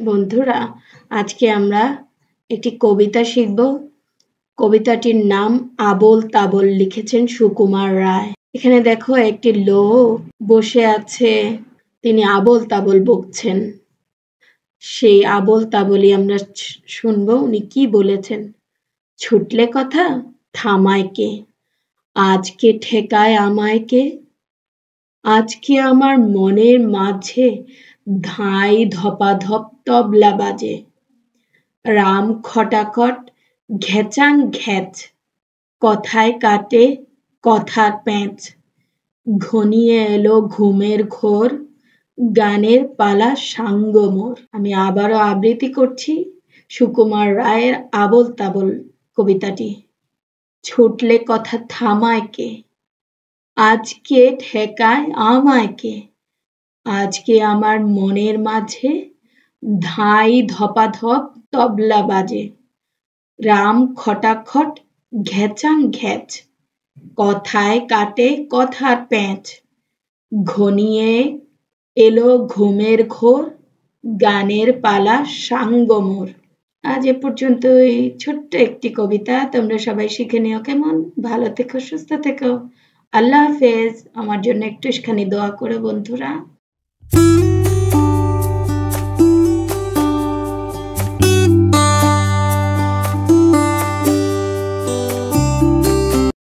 বন্ধুরা, আজকে আমরা একটি কবিতা শিখব। কবিতাটির নাম আবোল তাবোল, লিখেছেন সুকুমার রায়। এখানে দেখো একটি লোক বসে আছে, তিনি আবোল তাবোল বকছেন। সেই আবোল তাবোলই আমরা শুনবো উনি কি বলেছেন। ছুটলে কথা থামায় কে, আজকে ঠেকায় আমায় কে, আজকে আমার মনের মাঝে ধাই ধপাধপ তবলা বাজে, রাম খটাখট ঘেচাং ঘ্যাচ, কথায় কাটে কথার প্যাঁচ, ঘনিয়ে এলো ঘুমের ঘোর, গানের পালা সাঙ্গ মোর। আমি আবারও আবৃত্তি করছি সুকুমার রায়ের আবোল তাবোল কবিতাটি। ছুটলে কথা থামায় কে, আজকে ঠেকায় আমায় কে, আজকে আমার মনের মাঝে ধাই ধপাধপ তবলা বাজে, রাম খটাখট ঘেচাং ঘ্যাচ, কথায় কাটে কথার প্যাঁচ, ঘনিয়ে এলো ঘুমের ঘোর, গানের পালা সাঙ্গ মোর। আজ এ পর্যন্তই ছোট্ট একটি কবিতা। তোমরা সবাই শিখে নিও কেমন। ভালো থেকো, সুস্থ থেকো। আল্লাহ হাফেজ। আমার জন্য একটুখানি দোয়া করো বন্ধুরা।